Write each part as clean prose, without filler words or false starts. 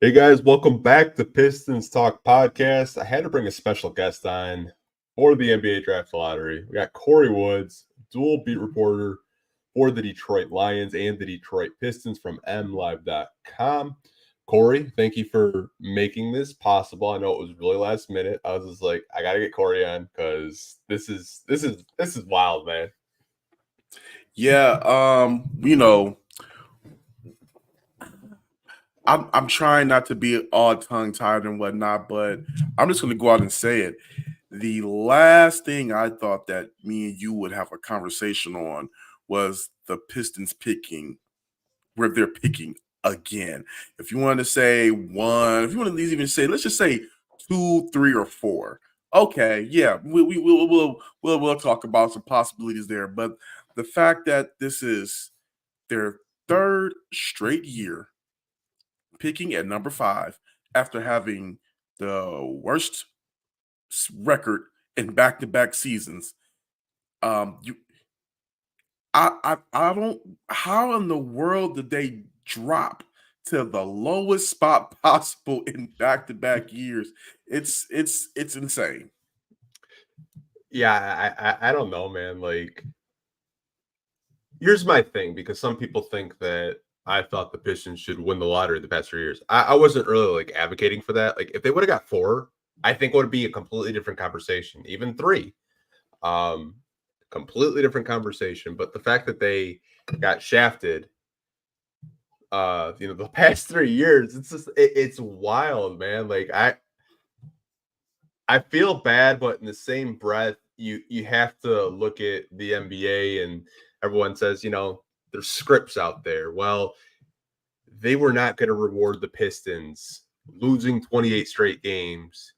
Hey guys, welcome back to Pistons Talk Podcast. I had to bring a special guest on for the NBA Draft Lottery. We got Kory Woods, dual beat reporter for the Detroit Lions and the Detroit Pistons from MLive.com. Kory, thank you for making this possible. I know it was really last minute. I was just like, I gotta get Kory on because this is wild, man. Yeah, I'm trying not to be all tongue tied and whatnot, but I'm just gonna go out and say it. The last thing I thought that me and you would have a conversation on was the Pistons picking where they're picking again. If you want to say one, if you want to even say, let's just say 2, 3, or 4. Okay, yeah, we'll talk about some possibilities there. But the fact that this is their third straight year picking at number 5 after having the worst record in back-to-back seasons. You, I don't. How in the world did they drop to the lowest spot possible in back-to-back years? It's insane. Yeah, I don't know, man. Like, here's my thing, because some people think that I thought the Pistons should win the lottery the past 3 years. I wasn't really like advocating for that. Like, if they would have got 4, I think it would be a completely different conversation. Even 3, um, completely different conversation. But the fact that they got shafted, the past 3 years, it's wild, man. Like, I feel bad, but in the same breath, you have to look at the NBA, and everyone says, there's scripts out there. Well, they were not going to reward the Pistons losing 28 straight games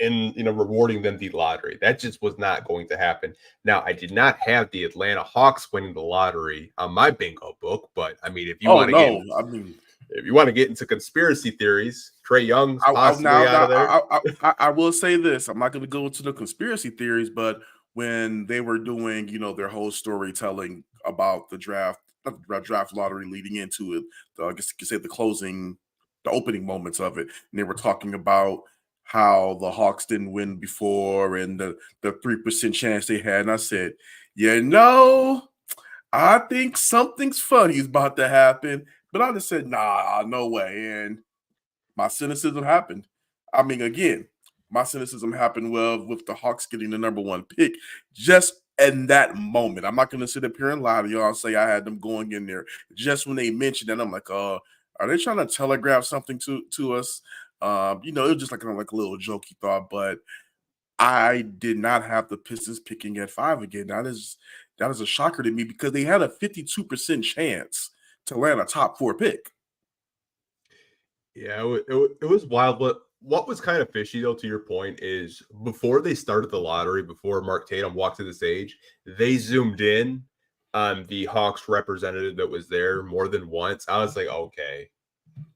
and rewarding them the lottery. That just was not going to happen. Now, I did not have the Atlanta Hawks winning the lottery on my bingo book, but I mean, Oh no, I mean, if you want to get into conspiracy theories, Trae Young's I possibly now out now of there. I will say this. I'm not going to go into the conspiracy theories, but when they were doing, their whole storytelling about the draft, not the draft lottery leading into it, I guess you could say the opening moments of it, and they were talking about how the Hawks didn't win before and the 3% chance they had. And I said, I think something's funny is about to happen. But I just said, nah, no way. And my cynicism happened. I mean, again, my cynicism happened with the Hawks getting the number 1 pick just in that moment. I'm not going to sit up here and lie to y'all and say I had them going in there. Just when they mentioned it, I'm like, are they trying to telegraph something to us? It was just like a little jokey thought, but I did not have the Pistons picking at 5 again. That is a shocker to me because they had a 52% chance to land a top 4 pick. Yeah, it was wild. But what was kind of fishy, though, to your point, is before they started the lottery, before Mark Tatum walked to the stage, they zoomed in on the Hawks representative that was there more than once. I was like, okay,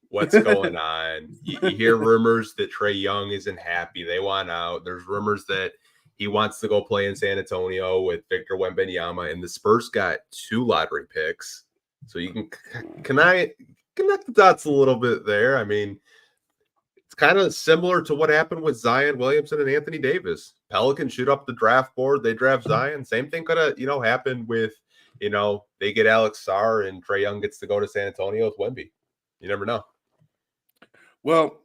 what's going on? You hear rumors that Trae Young isn't happy. They want out. There's rumors that he wants to go play in San Antonio with Victor Wembanyama, and the Spurs got 2 lottery picks. So can I connect the dots a little bit there? I mean, it's kind of similar to what happened with Zion Williamson and Anthony Davis. Pelicans shoot up the draft board, they draft Zion. Same thing could have, happened with, they get Alex Sarr and Trae Young gets to go to San Antonio with Wemby. You never know. Well,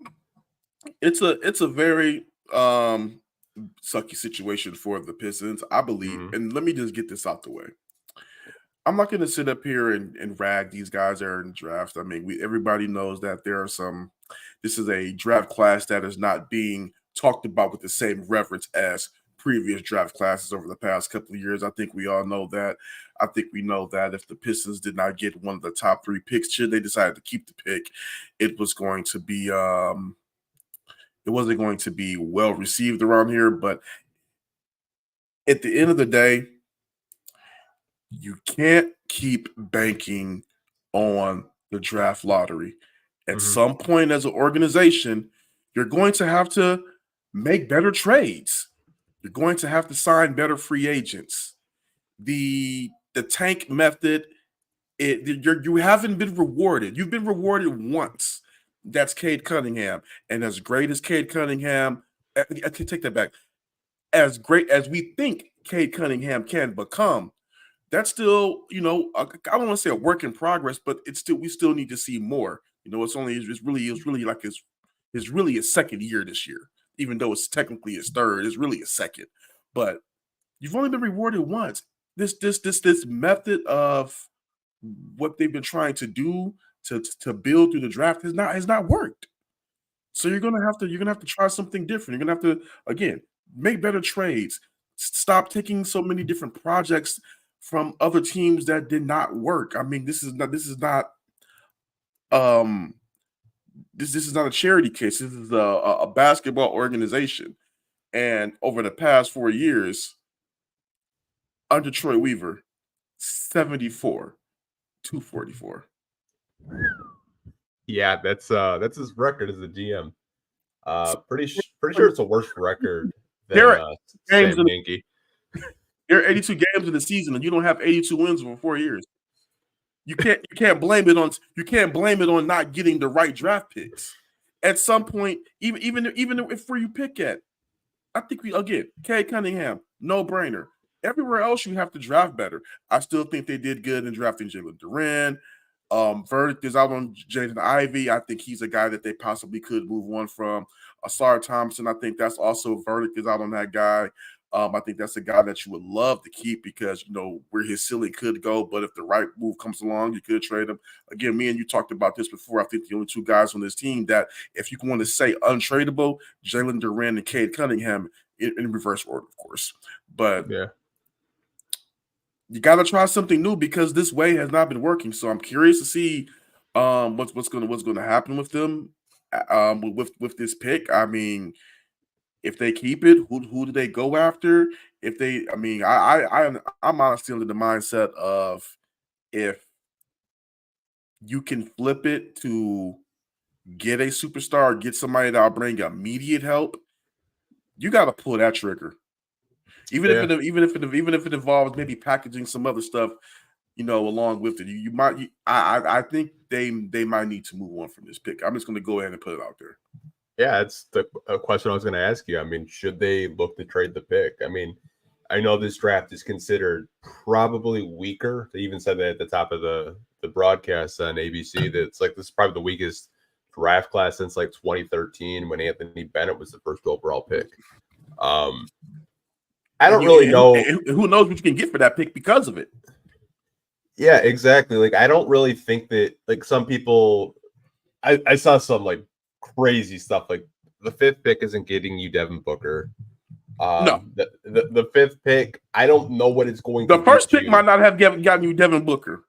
it's a very sucky situation for the Pistons, I believe. Mm-hmm. And let me just get this out the way. I'm not going to sit up here and rag these guys that are in drafts. I mean, everybody knows that there are some. This is a draft class that is not being talked about with the same reverence as previous draft classes over the past couple of years. I think we all know that. I think we know that if the Pistons did not get one of the top 3 picks, should they decided to keep the pick, it was going to be it wasn't going to be well received around here. But at the end of the day, you can't keep banking on the draft lottery. At Mm-hmm. some point, as an organization, you're going to have to make better trades. You're going to have to sign better free agents. The tank method, you haven't been rewarded. You've been rewarded once. That's Cade Cunningham. And as great as Cade Cunningham, I can take that back. As great as we think Cade Cunningham can become, that's still, I don't want to say a work in progress, but we still need to see more. It's really his second year this year, even though it's technically his third. It's really his second, but you've only been rewarded once. This method of what they've been trying to do to build through the draft has not worked. So you're gonna have to try something different. You're gonna have to, again, make better trades. Stop taking so many different projects from other teams that did not work. I mean, um this is not a charity case. This is a basketball organization. And over the past 4 years, under Troy Weaver, 74 244. Yeah, that's his record as a GM. Pretty sure it's a worse record There than are games Sam in Hinkie. there are 82 games in the season, and you don't have 82 wins over 4 years. You can't blame it on not getting the right draft picks. At some point, even if where you pick at, I think Cade Cunningham, no brainer. Everywhere else, you have to draft better. I still think they did good in drafting Jalen Duren. Verdict is out on Jaden Ivey. I think he's a guy that they possibly could move on from. Asar Thompson, I think that's also verdict is out on that guy. I think that's a guy that you would love to keep because where his ceiling could go. But if the right move comes along, you could trade him. Again, me and you talked about this before. I think the only two guys on this team that, if you want to say untradeable, Jalen Duren and Cade Cunningham in reverse order, of course. But yeah, you got to try something new because this way has not been working. So I'm curious to see what's going to happen with them with this pick. I mean, if they keep it, who do they go after? If they, I mean, I'm honestly under the mindset of, if you can flip it to get a superstar, get somebody that'll bring immediate help, you got to pull that trigger. Even if it involves maybe packaging some other stuff, along with it. I think they might need to move on from this pick. I'm just going to go ahead and put it out there. Yeah, it's a question I was going to ask you. I mean, should they look to trade the pick? I mean, I know this draft is considered probably weaker. They even said that at the top of the broadcast on ABC that it's like this is probably the weakest draft class since like 2013 when Anthony Bennett was the first overall pick. I don't really know. Who knows what you can get for that pick because of it? Yeah, exactly. Like, I don't really think that, like, some people, I saw some like crazy stuff. Like, the fifth pick isn't getting you Devin Booker. No, the fifth pick, I don't know what it's going to. The first pick might not have gotten you Devin Booker.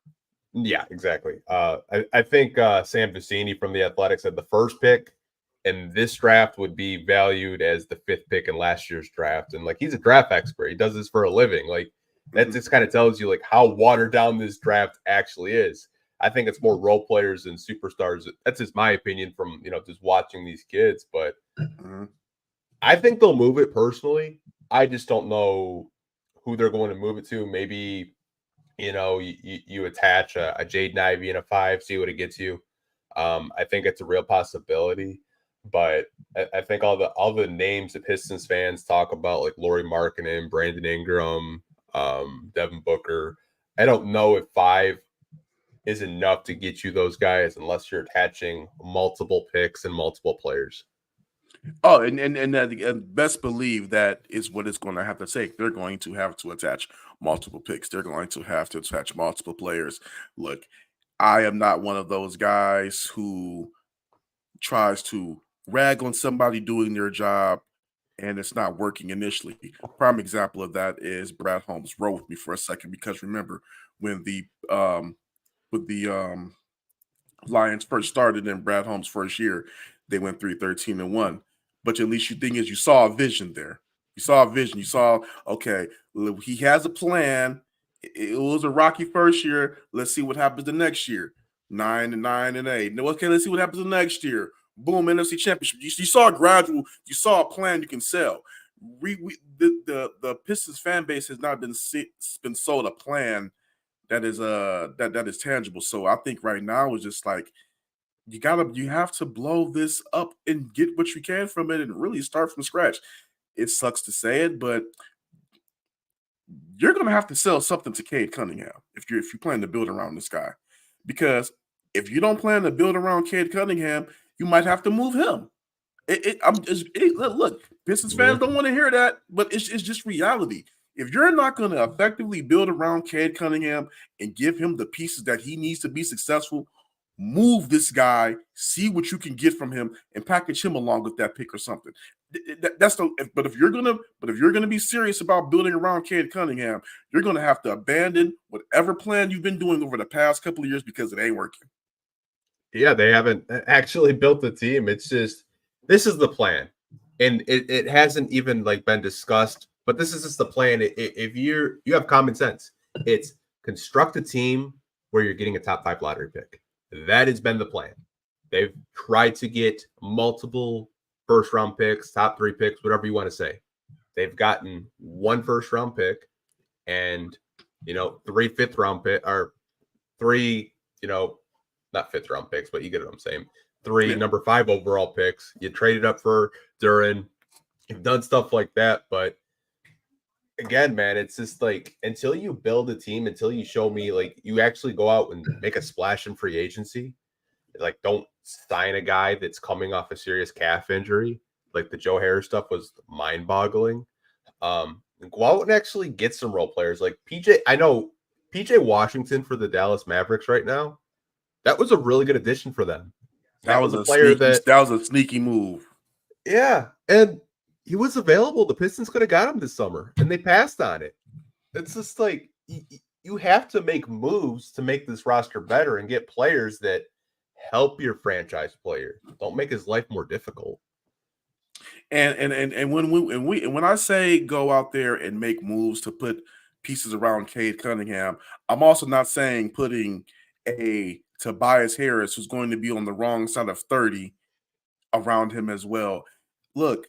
Yeah, exactly. I think Sam Vecini from The Athletic said the first pick in this draft would be valued as the fifth pick in last year's draft. And like, he's a draft expert. He does this for a living. Like, that just kind of tells you like how watered down this draft actually is. I think it's more role players than superstars. That's just my opinion from, just watching these kids. But I think they'll move it personally. I just don't know who they're going to move it to. Maybe, you attach a Jaden Ivey in a 5, see what it gets you. I think it's a real possibility. But I think all the names that Pistons fans talk about, like Lauri Markkanen, Brandon Ingram, Devin Booker, I don't know if 5 is enough to get you those guys unless you're attaching multiple picks and multiple players. Oh, and best believe that is what it's going to have to take. They're going to have to attach multiple picks. They're going to have to attach multiple players. Look, I am not one of those guys who tries to rag on somebody doing their job and it's not working initially. Prime example of that is Brad Holmes. Roll with me for a second, because remember when the Lions first started in Brad Holmes' first year, they went 3-13-1. But at least you think is you saw a vision there. You saw a vision. You saw, okay, he has a plan. It was a rocky first year. Let's see what happens the next year. 9-9-8. No, okay, let's see what happens the next year. Boom, NFC Championship. You saw a gradual. You saw a plan you can sell. The Pistons fan base has not been sold a plan that is tangible. So I think right now is just like, you have to blow this up and get what you can from it and really start from scratch. It sucks to say it, but you're going to have to sell something to Cade Cunningham if you plan to build around this guy, because if you don't plan to build around Cade Cunningham, you might have to move him. Look, Pistons Yeah. fans don't want to hear that, but it's just reality. If you're not going to effectively build around Cade Cunningham and give him the pieces that he needs to be successful, move this guy, see what you can get from him, and package him along with that pick or something. That's the. But if you're gonna be serious about building around Cade Cunningham, you're gonna have to abandon whatever plan you've been doing over the past couple of years because it ain't working. Yeah, they haven't actually built the team. It's just this is the plan, and it hasn't even like been discussed. But this is just the plan. If you have common sense, it's construct a team where you're getting a top 5 lottery pick. That has been the plan. They've tried to get multiple first round picks, top 3 picks, whatever you want to say. They've gotten 1 first round pick and 3 fifth round pick or 3 not fifth round picks, but you get what I'm saying. 3 number 5 overall picks. You traded up for Duran. You've done stuff like that, but again, man, it's just like until you build a team, until you show me like you actually go out and make a splash in free agency, like don't sign a guy that's coming off a serious calf injury. Like the Joe Harris stuff was mind-boggling. Go out and actually get some role players like PJ. I know PJ Washington for the Dallas Mavericks right now. That was a really good addition for them. That was a player that was a sneaky move. Yeah, and he was available. The Pistons could have got him this summer, and they passed on it. It's just like you have to make moves to make this roster better and get players that help your franchise player. Don't make his life more difficult. And when I say go out there and make moves to put pieces around Cade Cunningham, I'm also not saying putting a Tobias Harris who's going to be on the wrong side of 30 around him as well. Look,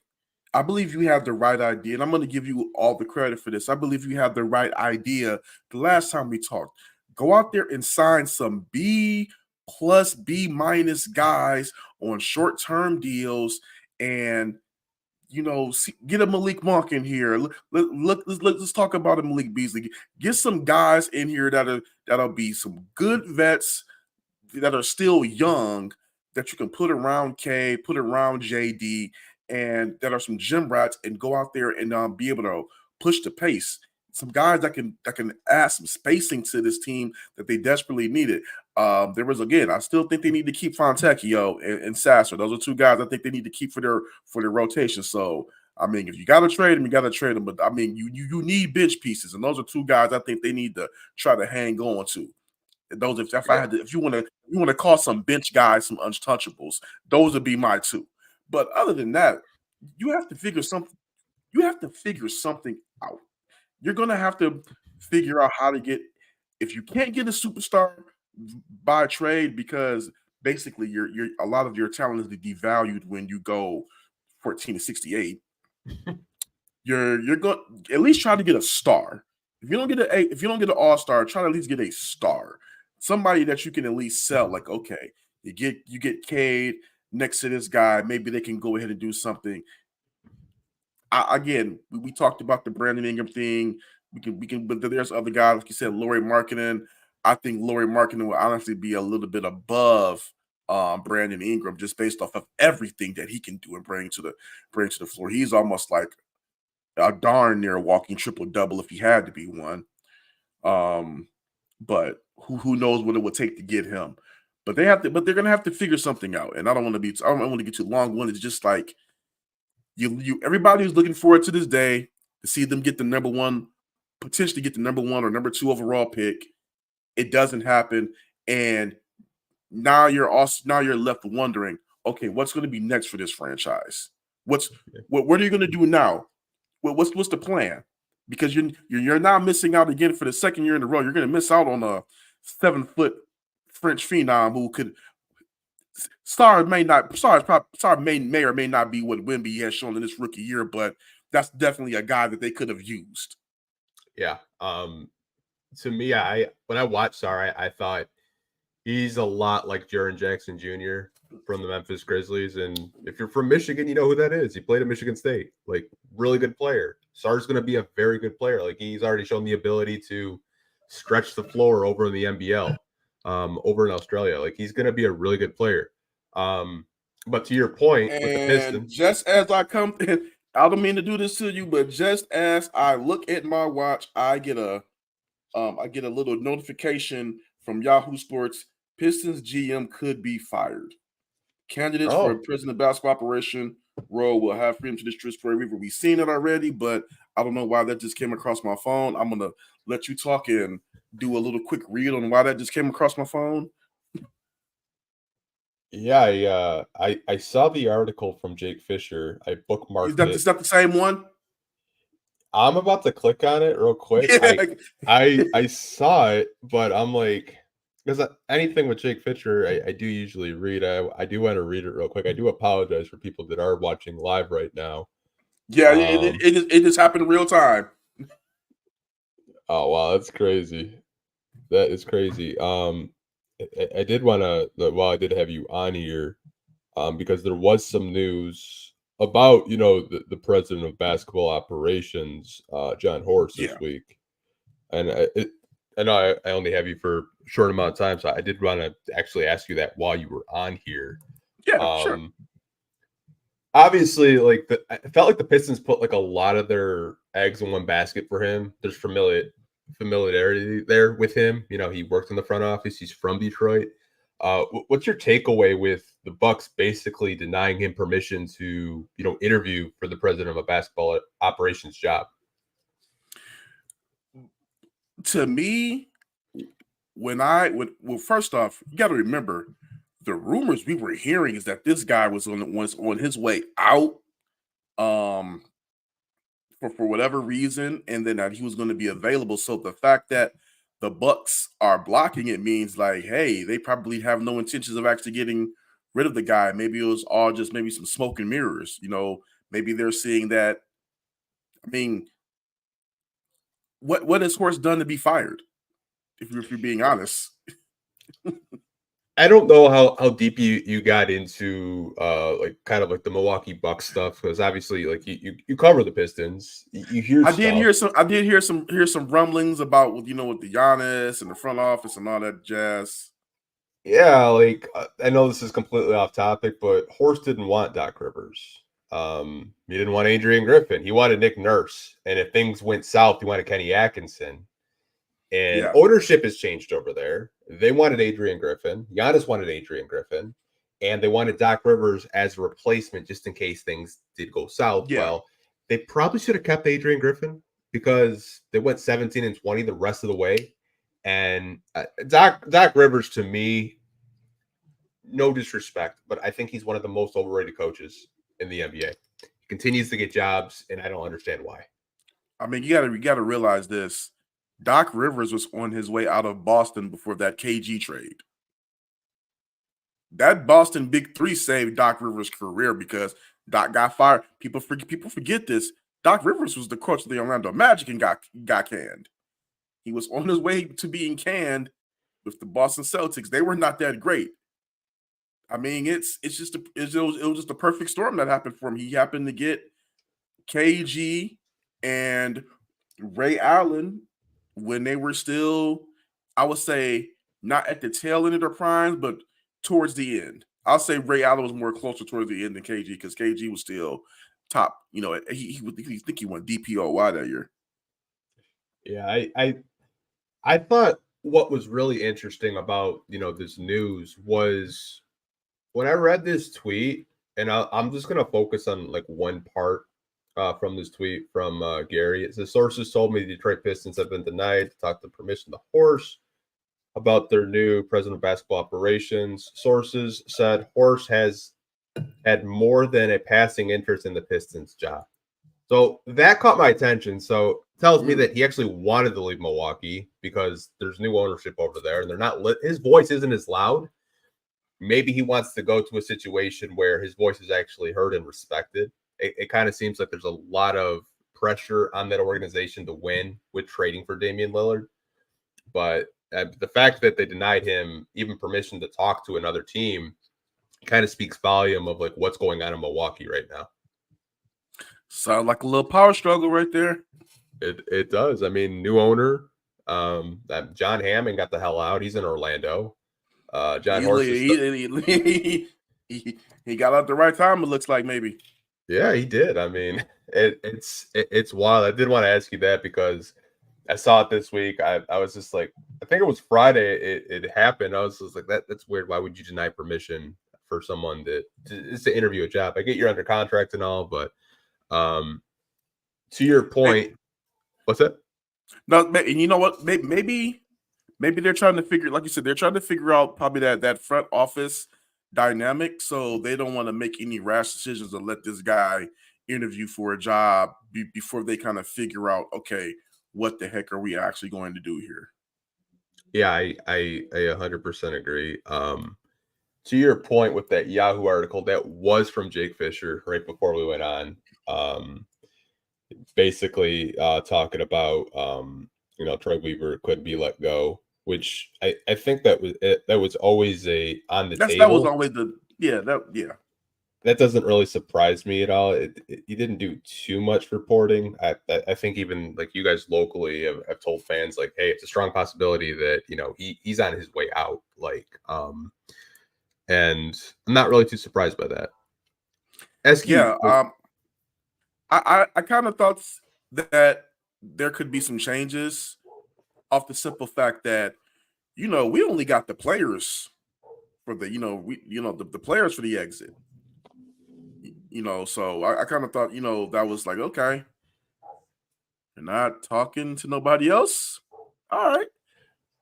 I believe you have the right idea, and I'm going to give you all the credit for this. I believe you have the right idea. The last time we talked, go out there and sign some B plus B minus guys on short term deals, and get a Malik Monk in here. Let's talk about a Malik Beasley. Get some guys in here that'll be some good vets that are still young that you can put around K, put around JD, and that are some gym rats, and go out there and be able to push the pace. Some guys that can add some spacing to this team that they desperately needed. I still think they need to keep Fontecchio and Sasser. Those are 2 guys I think they need to keep for their rotation. So I mean, if you got to trade them, you got to trade them. But I mean, you need bench pieces, and those are 2 guys I think they need to try to hang on to. Those, if you want to call some bench guys some untouchables, those would be my 2. But other than that, you have to figure something. You have to figure something out. You're gonna have to figure out how to get. If you can't get a superstar by trade, because basically you're a lot of your talent is devalued when you go 14-68. You're going at least try to get a star. If you don't get an all-star, try to at least get a star. Somebody that you can at least sell. Like, okay, you get Cade next to this guy. Maybe they can go ahead and do something. Again, we talked about the Brandon Ingram thing. We can, but there's other guys, like you said, Lauri Markkanen. I think Lauri Markkanen will honestly be a little bit above Brandon Ingram just based off of everything that he can do and bring to the floor. He's almost like a darn near walking triple double if he had to be one. But who knows what it would take to get him? But they're gonna have to figure something out. And I don't want to get too long. One is just like everybody who's looking forward to this day to see them get the number 1, potentially get the number 1 or number 2 overall pick. It doesn't happen, and now you're left wondering, okay, what's going to be next for this franchise? What are you going to do now? What's the plan? Because you're now missing out again for the second year in a row. You're going to miss out on a 7-foot French phenom who could. Star may or may not be what Wemby has shown in this rookie year, but that's definitely a guy that they could have used. Yeah. To me, when I watched Star, I thought He's a lot like Jaren Jackson Jr. from the Memphis Grizzlies. And if you're from Michigan, you know who that is. He played at Michigan State. Like, really good player. Sarr's going to be a very good player. Like, he's already shown the ability to stretch the floor over in the NBL, over in Australia. Like, he's going to be a really good player. But to your point with the And Pistons, just as I come, I don't mean to do this to you, but just as I look at my watch, I get a little notification from Yahoo Sports. Pistons GM could be fired. Candidates for a president basketball operation role will have freedom to distribute for a week. We've seen it already, but I don't know why that just came across my phone. I'm gonna let you talk and do a little quick read on why that just came across my phone. yeah, I saw the article from Jake Fisher. I bookmarked it. Is that the same one? I'm about to click on it real quick. Yeah. I saw it, but I'm like, because anything with Jake Fisher, I do usually read. I do want to read it real quick. I do apologize for people that are watching live right now. Yeah, it just happened in real time. Oh wow, that's crazy. That is crazy. I did want to. Well, I did have you on here, because there was some news about the president of basketball operations, John Horst, this week, and I know I only have you for a short amount of time, so I did want to actually ask you that while you were on here. Yeah, sure. Obviously, like I felt like the Pistons put like a lot of their eggs in one basket for him. There's familiarity there with him. He worked in the front office. He's from Detroit. What's your takeaway with the Bucks basically denying him permission to, interview for the president of a basketball operations job? To me, first off, you got to remember the rumors we were hearing is that this guy was on his way out, for whatever reason, and then that he was going to be available. So the fact that the Bucks are blocking it means like, hey, they probably have no intentions of actually getting rid of the guy. Maybe it was all just maybe some smoke and mirrors. Maybe they're seeing that. I mean, what has Horst done to be fired? If you're being honest. I don't know how deep you got into like kind of like the Milwaukee Bucks stuff, because obviously like you cover the Pistons. You hear I stuff. did hear some rumblings about with the Giannis and the front office and all that jazz. Yeah, like I know this is completely off topic, but Horst didn't want Doc Rivers. He didn't want Adrian Griffin. He wanted Nick Nurse, and if things went south, he wanted Kenny Atkinson. And ownership has changed over there. They wanted Adrian Griffin. Giannis wanted Adrian Griffin, and they wanted Doc Rivers as a replacement just in case things did go south. Yeah. Well, they probably should have kept Adrian Griffin because they went 17-20 the rest of the way. And Doc Rivers, to me, no disrespect, but I think he's one of the most overrated coaches in the NBA. He continues to get jobs, and I don't understand why. I mean, you gotta realize this. Doc Rivers was on his way out of Boston before that KG trade. That Boston Big Three saved Doc Rivers' career because Doc got fired. People forget this. Doc Rivers was the coach of the Orlando Magic and got canned. He was on his way to being canned with the Boston Celtics. They were not that great. I mean, it was just a perfect storm that happened for him. He happened to get KG and Ray Allen when they were still, I would say, not at the tail end of their primes, but towards the end. I'll say Ray Allen was more closer towards the end than KG because KG was still top. He think he won DPOY that year. Yeah, I thought what was really interesting about this news was when I read this tweet, and I'm just gonna focus on like one part from this tweet from Gary. It says sources told me the Detroit Pistons have been denied to talk to permission to Horst about their new president of basketball operations. Sources said Horst has had more than a passing interest in the Pistons job. So that caught my attention. So it tells me that he actually wanted to leave Milwaukee because there's new ownership over there and they're not his voice isn't as loud. Maybe he wants to go to a situation where his voice is actually heard and respected. It kind of seems like there's a lot of pressure on that organization to win with trading for Damian Lillard. But the fact that they denied him even permission to talk to another team kind of speaks volume of like what's going on in Milwaukee right now. Sound like a little power struggle right there. It does. I mean, new owner. That John Hammond got the hell out. He's in Orlando. John Horst is he got out at the right time. It looks like maybe. Yeah, he did. I mean, it's wild. I did want to ask you that because I saw it this week. I was just like, I think it was Friday. It happened. I was just like, that's weird. Why would you deny permission for someone to interview a job? I get you're under contract and all, but to your point, what's that? No, and you know what? Maybe they're trying to figure, like you said, they're trying to figure out probably that front office dynamic. So they don't want to make any rash decisions and let this guy interview for a job before they kind of figure out, okay, what the heck are we actually going to do here? Yeah, I 100% agree. To your point with that Yahoo article, that was from Jake Fisher right before we went on. Basically talking about Troy Weaver could be let go, which I think that was always on the table. That was always That doesn't really surprise me at all. He didn't do too much reporting. I think even like you guys locally have told fans like, hey, it's a strong possibility that he's on his way out. Like, and I'm not really too surprised by that. I kind of thought that there could be some changes off the simple fact that we only got the players for the the players for the exit. So I kind of thought that was like, okay, you're not talking to nobody else, all right.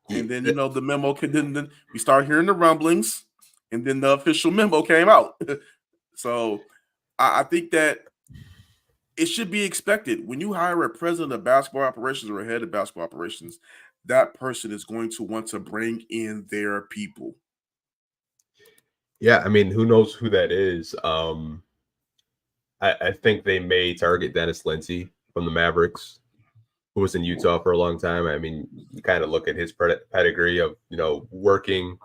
And then the memo then we start hearing the rumblings, and then the official memo came out. So I think that it should be expected when you hire a president of basketball operations or a head of basketball operations, that person is going to want to bring in their people. Yeah, I mean, who knows who that is? I think they may target Dennis Lindsey from the Mavericks, who was in Utah for a long time. I mean, you kind of look at his pedigree of working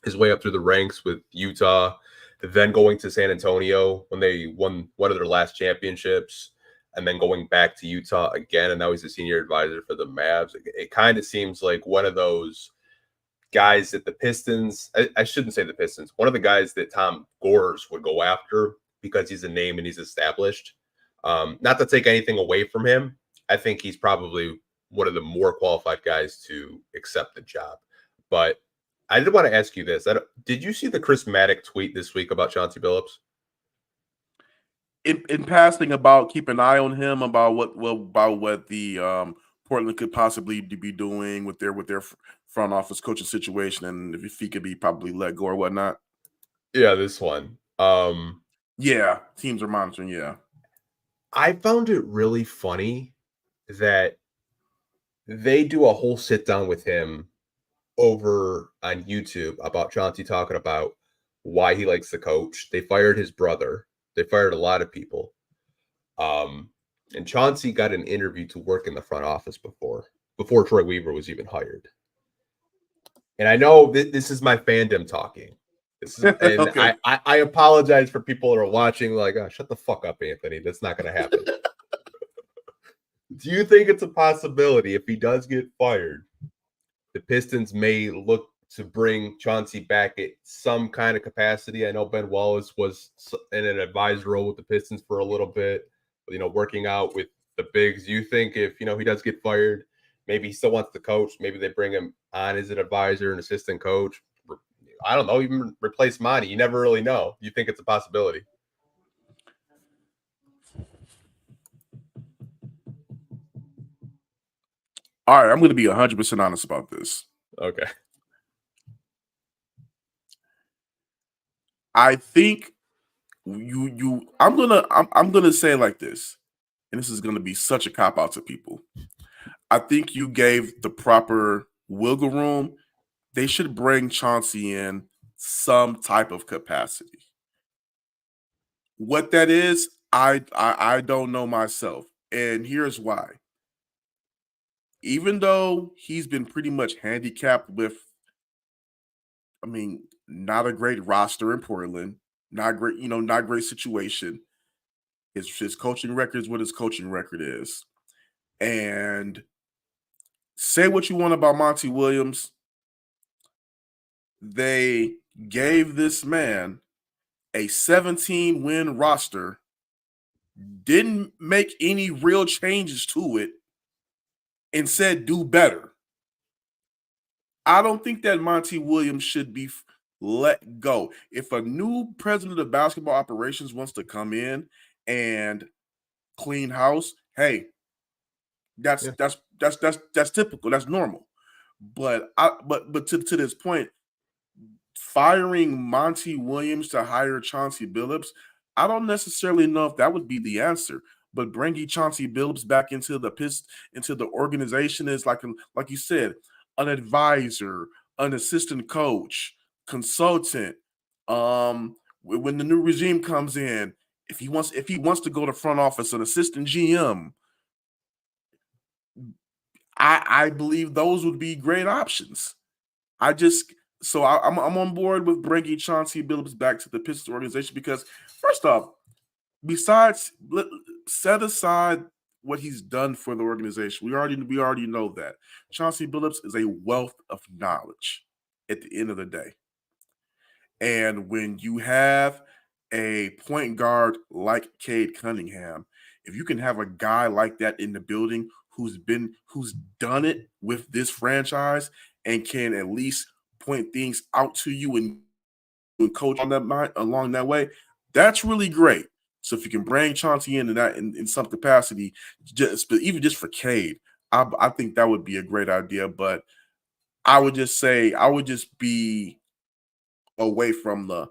his way up through the ranks with Utah, then going to San Antonio when they won one of their last championships, and then going back to Utah again, and now he's a senior advisor for the Mavs. It kind of seems like one of those guys that the Pistons, I shouldn't say the Pistons, one of the guys that Tom Gores would go after because he's a name and he's established. Not to take anything away from him. I think he's probably one of the more qualified guys to accept the job. But I did want to ask you this. Did you see the Chris Maddock tweet this week about Chauncey Billups? In passing, about keep an eye on him, about what the Portland could possibly be doing with their front office coaching situation, and if he could be probably let go or whatnot. Yeah, this one. Yeah, teams are monitoring. Yeah, I found it really funny that they do a whole sit down with him over on YouTube about Chauncey talking about why he likes the coach. They fired his brother. They fired a lot of people. And Chauncey got an interview to work in the front office before Troy Weaver was even hired. And I know this is my fandom talking. Okay. I apologize for people that are watching like, oh, shut the fuck up, Anthony. That's not going to happen. Do you think it's a possibility if he does get fired, the Pistons may look to bring Chauncey back at some kind of capacity? I know Ben Wallace was in an advisor role with the Pistons for a little bit, working out with the bigs. Do you think if, he does get fired, maybe he still wants to coach, maybe they bring him on as an advisor, an assistant coach? I don't know, even replace Monty. You never really know. You think it's a possibility? All right, I'm going to be 100% honest about this. Okay. I think I'm gonna say it like this, and this is gonna be such a cop out to people. I think you gave the proper wiggle room. They should bring Chauncey in some type of capacity. What that is, I don't know myself, and here's why. even though he's been pretty much handicapped with, not a great roster in Portland, not great, not great situation. His coaching record is what his coaching record is. And say what you want about Monty Williams, they gave this man a 17-win roster, didn't make any real changes to it, and said do better. I don't think that Monty Williams should be let go. If a new president of basketball operations wants to come in and clean house, hey, that's typical. That's normal. But to this point, firing Monty Williams to hire Chauncey Billups, I don't necessarily know if that would be the answer. But bringing Chauncey Billups back into the organization is like you said, an advisor, an assistant coach, consultant. When the new regime comes in, if he wants to go to front office, an assistant GM, I believe those would be great options. I'm on board with bringing Chauncey Billups back to the Pistons organization because, first off, set aside what he's done for the organization. We already know that Chauncey Billups is a wealth of knowledge at the end of the day. And when you have a point guard like Cade Cunningham, if you can have a guy like that in the building who's done it with this franchise and can at least point things out to you and coach along that way, that's really great. So if you can bring Chauncey in some capacity, even just for Cade, I think that would be a great idea. But I would just be away from the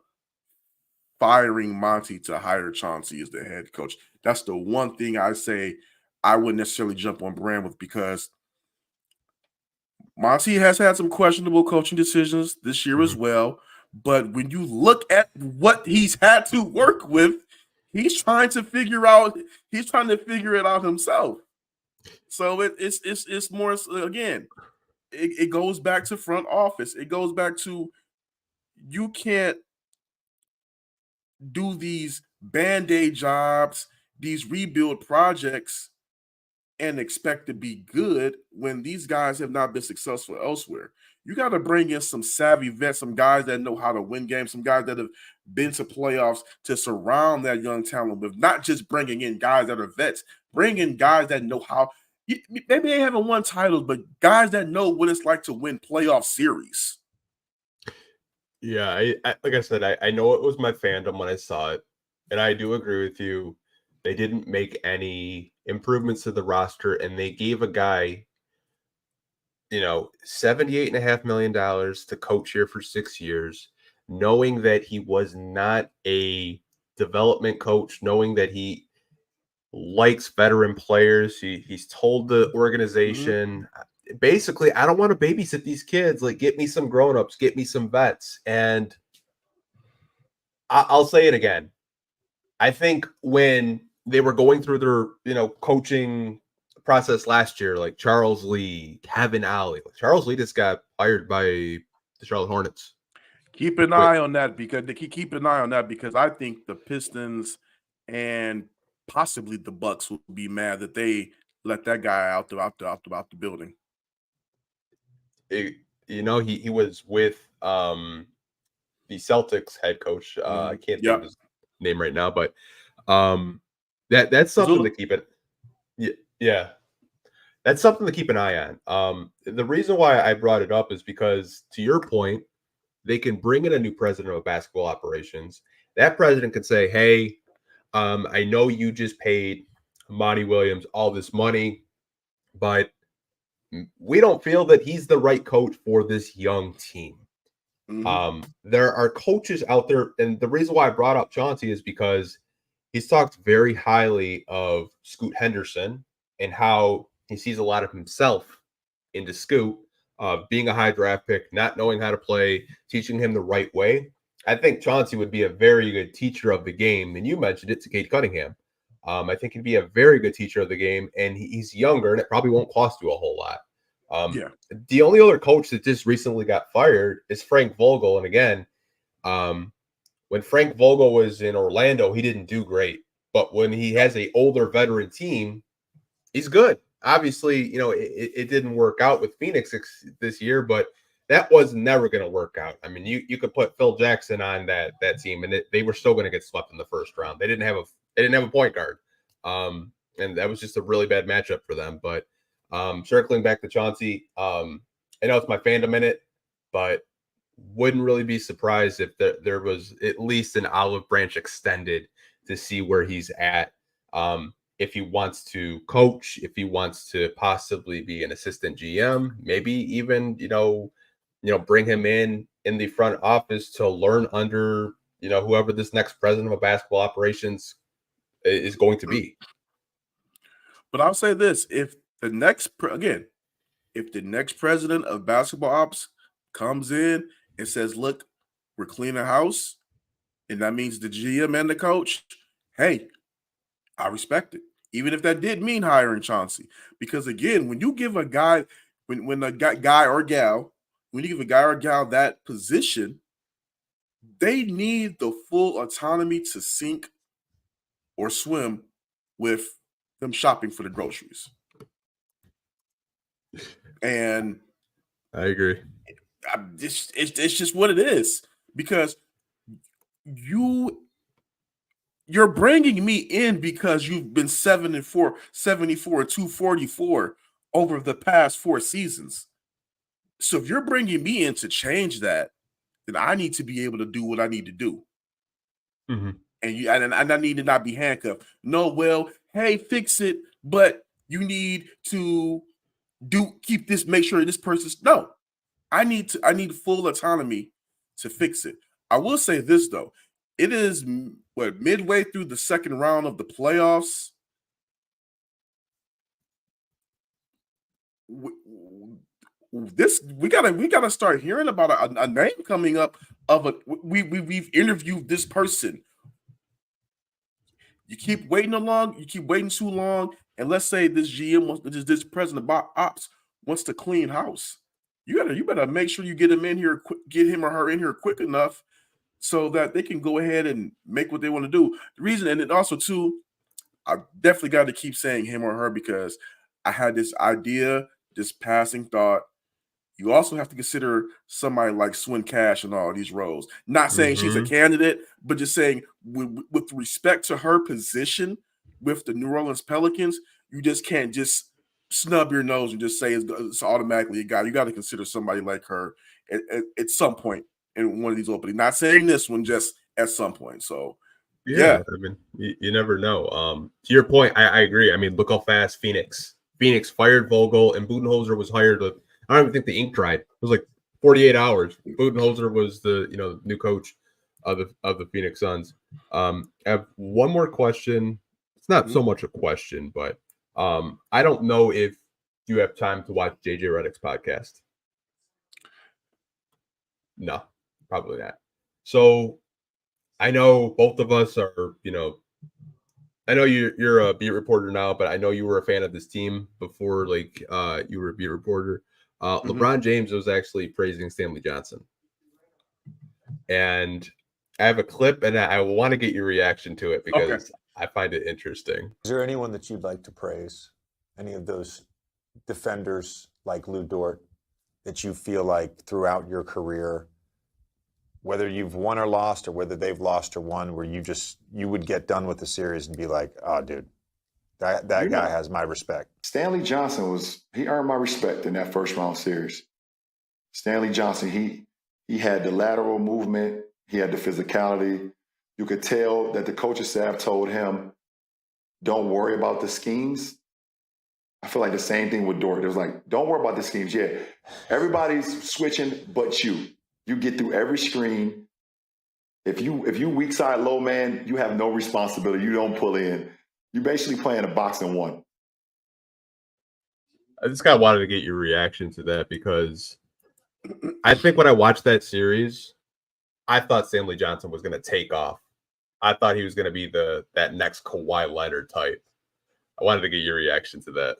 firing Monty to hire Chauncey as the head coach. That's the one thing I say I wouldn't necessarily jump on brand with, because Monty has had some questionable coaching decisions this year as well. But when you look at what he's had to work with, he's trying to figure it out himself. So it's more, again, it goes back to front office. It goes back to, you can't do these Band-Aid jobs, these rebuild projects, and expect to be good when these guys have not been successful elsewhere. You got to bring in some savvy vets, some guys that know how to win games, some guys that have been to playoffs to surround that young talent with, not just bringing in guys that are vets, bring in guys that know how. Maybe they haven't won titles, but guys that know what it's like to win playoff series. Yeah, I like I said, I know it was my fandom when I saw it, and I do agree with you. They didn't make any improvements to the roster, and they gave a guy, $78.5 million to coach here for 6 years, knowing that he was not a development coach, knowing that he likes veteran players. He's told the organization, basically, I don't want to babysit these kids. Like, get me some grown-ups, get me some vets. And I'll say it again. I think when they were going through their, coaching process last year, like Charles Lee, Kevin Ollie. Charles Lee just got fired by the Charlotte Hornets. Keep an eye on that because I think the Pistons and possibly the Bucks will be mad that they let that guy out the building. He was with the Celtics head coach. I can't think of his name right now, but that's something to keep it. Yeah. That's something to keep an eye on. The reason why I brought it up is because, to your point, they can bring in a new president of basketball operations. That president could say, hey, I know you just paid Monty Williams all this money, but we don't feel that he's the right coach for this young team. There are coaches out there, and the reason why I brought up Chauncey is because he's talked very highly of Scoot Henderson and how he sees a lot of himself into Scoot, being a high draft pick, not knowing how to play, teaching him the right way. I think Chauncey would be a very good teacher of the game. And you mentioned it to Cade Cunningham. I think he'd be a very good teacher of the game, and he's younger, and it probably won't cost you a whole lot. Yeah. The only other coach that just recently got fired is Frank Vogel, and again, when Frank Vogel was in Orlando, he didn't do great, but when he has a older veteran team, he's good. Obviously, it didn't work out with Phoenix this year, but that was never going to work out. I mean, you could put Phil Jackson on that team, and they were still going to get swept in the first round. They didn't have a point guard, and that was just a really bad matchup for them. But circling back to Chauncey, I know it's my fandom minute, but wouldn't really be surprised if there was at least an olive branch extended to see where he's at. If he wants to coach, if he wants to possibly be an assistant GM, maybe even, bring him in the front office to learn under, whoever this next president of basketball operations is going to be. But I'll say this, if the next president of basketball ops comes in and says, look, we're cleaning house, and that means the GM and the coach, hey, I respect it. Even if that did mean hiring Chauncey. Because again, when you give a guy, when a guy or gal, when you give a guy or gal that position, they need the full autonomy to sink or swim with them shopping for the groceries. And I agree. It's just what it is, because you're bringing me in because you've been 74, 74, 244 over the past 4 seasons. So if you're bringing me in to change that, then I need to be able to do what I need to do. Mm-hmm. And I need to not be handcuffed. No, well, hey, fix it, but you need to keep this, make sure this person's no. I need full autonomy to fix it. I will say this though. It is midway through the second round of the playoffs. We gotta start hearing about a name coming up of we've interviewed this person. You keep waiting too long, and let's say this GM this president of ops wants to clean house. You better make sure you get him or her in here quick enough so that they can go ahead and make what they want to do. The reason, and then also too, I definitely got to keep saying him or her because I had this idea, this passing thought. You also have to consider somebody like Swin Cash in all these roles. Not saying she's a candidate, but just saying with respect to her position with the New Orleans Pelicans, you just can't just snub your nose and just say it's automatically a guy. You got to consider somebody like her at some point in one of these openings. Not saying this one, just at some point. So, yeah. I mean, you never know. To your point, I agree. I mean, look how fast Phoenix fired Vogel, and Budenholzer was hired with, I don't even think the ink dried. It was like 48 hours. Budenholzer was the new coach of the Phoenix Suns. I have one more question. It's not so much a question, but I don't know if you have time to watch JJ Redick's podcast. No, probably not. So I know both of us are, I know you're a beat reporter now, but I know you were a fan of this team before, you were a beat reporter. LeBron James was actually praising Stanley Johnson. And I have a clip, and I want to get your reaction to it because I find it interesting. Is there anyone that you'd like to praise? Any of those defenders like Lou Dort that you feel like throughout your career, whether you've won or lost, or whether they've lost or won, where you would get done with the series and be like, oh, dude, that guy has my respect. Stanley Johnson he earned my respect in that first round series. Stanley Johnson, he had the lateral movement, he had the physicality. You could tell that the coaching staff told him, don't worry about the schemes. I feel like the same thing with Dort. It was like, don't worry about the schemes. Yeah, everybody's switching but you. You get through every screen. If you weak side low man, you have no responsibility. You don't pull in. You're basically playing a box and one. I just kind of wanted to get your reaction to that because I think when I watched that series, I thought Stanley Johnson was going to take off I thought he was going to be that next Kawhi Leonard type. I wanted to get your reaction to that.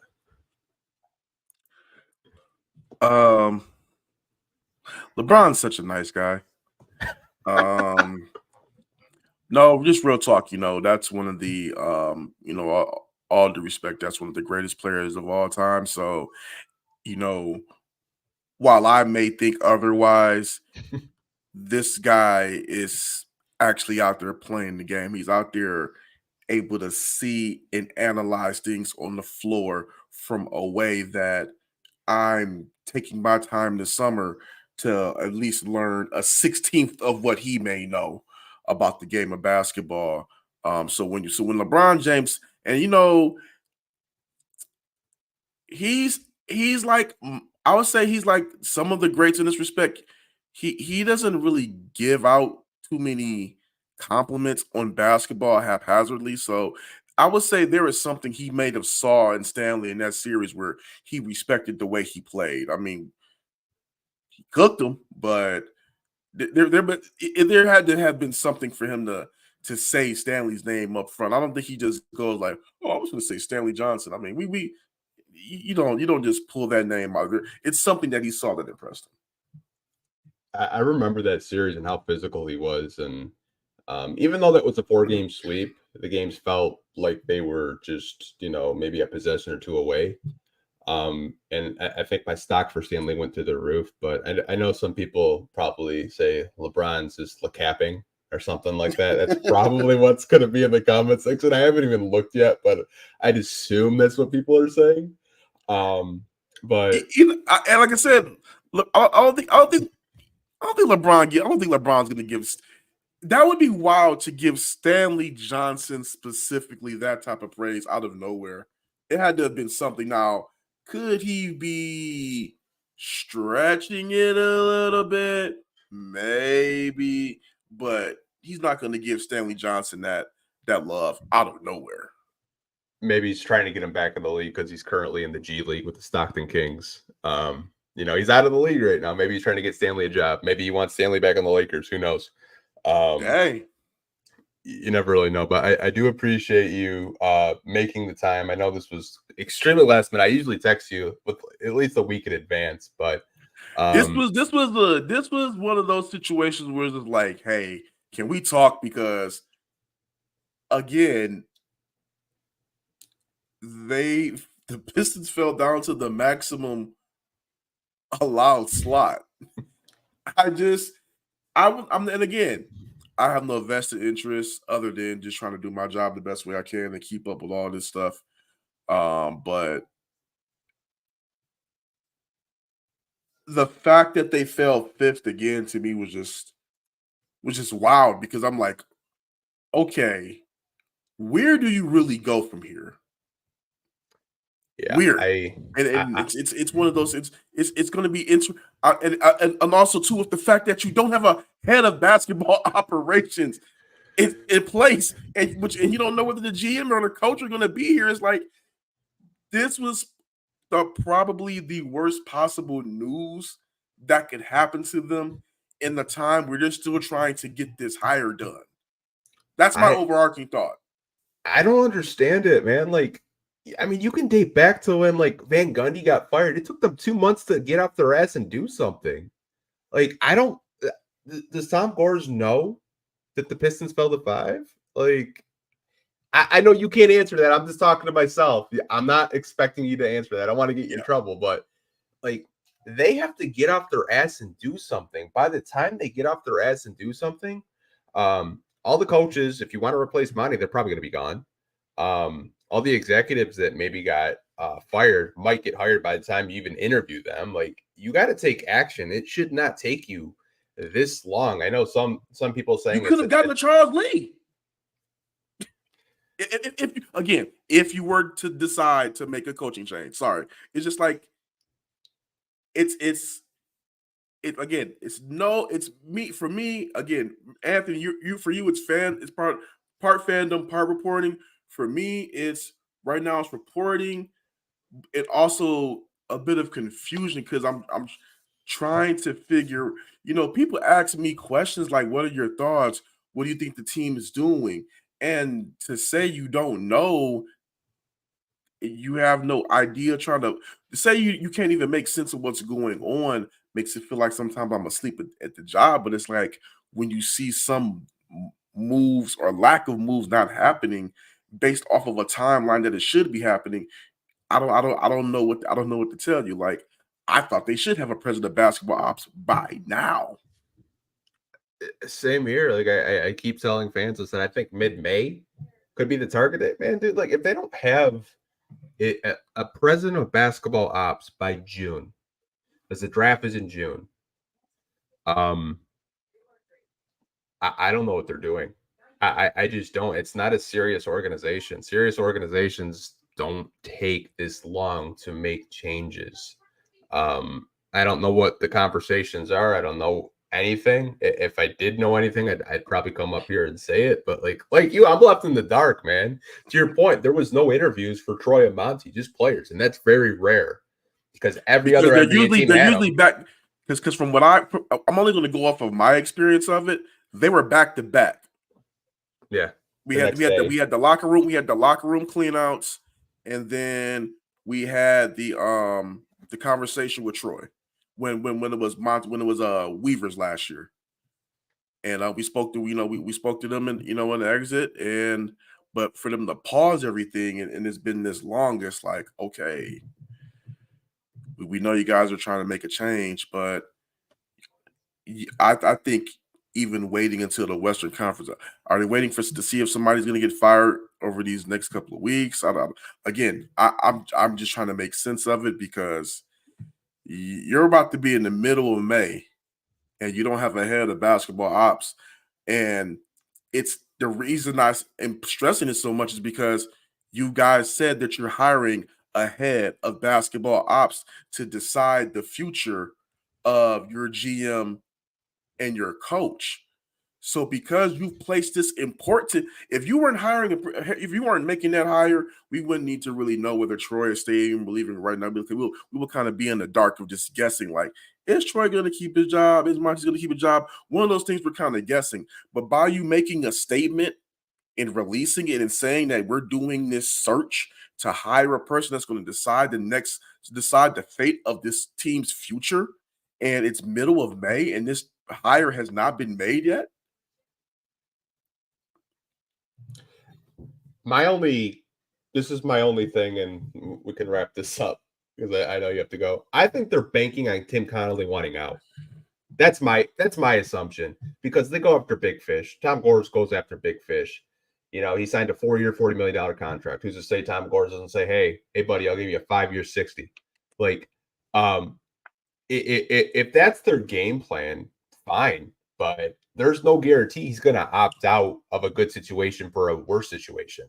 LeBron's such a nice guy. No, just real talk. That's one of the all due respect, that's one of the greatest players of all time. So, while I may think otherwise, this guy is actually out there playing the game. He's out there able to see and analyze things on the floor from a way that I'm taking my time this summer to at least learn a 16th of what he may know about the game of basketball. So when LeBron James, and he's like, I would say he's like some of the greats in this respect. He doesn't really give out too many compliments on basketball haphazardly. So I would say there is something he may have saw in Stanley in that series where he respected the way he played. I mean, he cooked him, but there had to have been something for him to say Stanley's name up front. I don't think he just goes like, "Oh, I was going to say Stanley Johnson." I mean, you don't just pull that name out of there. It's something that he saw that impressed him. I remember that series and how physical he was, and even though that was a 4-game sweep, the games felt like they were just maybe a possession or two away. And I think my stock for Stanley went through the roof, but I know some people probably say LeBron's just capping or something like that. That's probably what's going to be in the comment section. I haven't even looked yet, but I'd assume that's what people are saying. But and like I said, look, I don't think LeBron's going to give. That would be wild to give Stanley Johnson specifically that type of praise out of nowhere. It had to have been something. Now, could he be stretching it a little bit? Maybe, but he's not going to give Stanley Johnson that love out of nowhere. Maybe he's trying to get him back in the league because he's currently in the G League with the Stockton Kings. He's out of the league right now. Maybe he's trying to get Stanley a job. Maybe he wants Stanley back on the Lakers. Who knows? Hey. You never really know, but I do appreciate you making the time. I know this was extremely last minute. I usually text you with at least a week in advance, but this was one of those situations where it's like, hey, can we talk? Because again, the Pistons fell down to the maximum allowed slot. And again, I have no vested interest other than just trying to do my job the best way I can and keep up with all this stuff. But the fact that they fell fifth again to me was just wild, because I'm like, okay, where do you really go from here? Yeah, weird. It's one of those. It's going to be interesting, and also too, with the fact that you don't have a head of basketball operations in place, and you don't know whether the GM or the coach are going to be here. It's like, this was probably the worst possible news that could happen to them in the time where they're still trying to get this hire done. That's my overarching thought. I don't understand it, man. I mean, you can date back to when Van Gundy got fired. It took them 2 months to get off their ass and do something. Does Tom Gores know that the Pistons fell to 5? I know you can't answer that. I'm just talking to myself. I'm not expecting you to answer that. I want to get you in trouble, but they have to get off their ass and do something. By the time they get off their ass and do something, all the coaches, if you want to replace Monty, they're probably going to be gone. All the executives that maybe got fired might get hired by the time you even interview them. You got to take action. It should not take you this long. I know some people saying you could have gotten a Charles Lee. If you were to decide to make a coaching change, sorry, it's just like it's me. For me, again, Anthony, it's part fandom, part reporting. For me, it's right now it's reporting, and also a bit of confusion because I'm trying to figure. People ask me questions like, "What are your thoughts? What do you think the team is doing? And to say you don't know, you have no idea, trying to say you can't even make sense of what's going on makes it feel like sometimes I'm asleep at the job. But it's like when you see some moves or lack of moves not happening based off of a timeline that it should be happening, I don't know what to tell you. Like, I thought they should have a president of basketball ops by now. Same here. Like I keep telling fans this, and I think mid-May could be the target date, man, dude. Like if they don't have a president of basketball ops by June, because the draft is in June, I don't know what they're doing. I just don't. It's not a serious organization. Serious organizations don't take this long to make changes. I don't know what the conversations are. I don't know anything. If I did know anything, I'd probably come up here and say it. But like you, I'm left in the dark, man. To your point, there was no interviews for Troy and Monty, just players, and that's very rare because other they're NBA team they're had usually them. back because from what I'm only going to go off of my experience of it. They were back to back. Yeah, we had the locker room cleanouts, and then we had the conversation with Troy when it was Weavers last year, and we spoke to we spoke to them and on the exit, but for them to pause everything and it's been this long, it's like, okay, we know you guys are trying to make a change, but I think even waiting until the Western Conference, are they waiting to see if somebody's going to get fired over these next couple of weeks? I'm just trying to make sense of it because you're about to be in the middle of May and you don't have a head of basketball ops. And it's the reason I am stressing it so much is because you guys said that you're hiring a head of basketball ops to decide the future of your GM and your coach. So because you've placed this important, if you weren't making that hire, we wouldn't need to really know whether Troy is staying, believing right now, because we will kind of be in the dark of just guessing, like, is Troy going to keep his job? Is Monty going to keep a job? One of those things we're kind of guessing. But by you making a statement and releasing it and saying that we're doing this search to hire a person that's going to decide the fate of this team's future, and it's middle of May and this hire has not been made yet. This is my only thing, and we can wrap this up because I know you have to go. I think they're banking on Tim Connolly wanting out. That's my assumption because they go after big fish. Tom Gores goes after big fish. He signed a 4-year, $40 million contract. Who's to say Tom Gores doesn't say, hey, buddy, I'll give you a 5-year, 60. Like, if that's their game plan, fine. But there's no guarantee he's going to opt out of a good situation for a worse situation.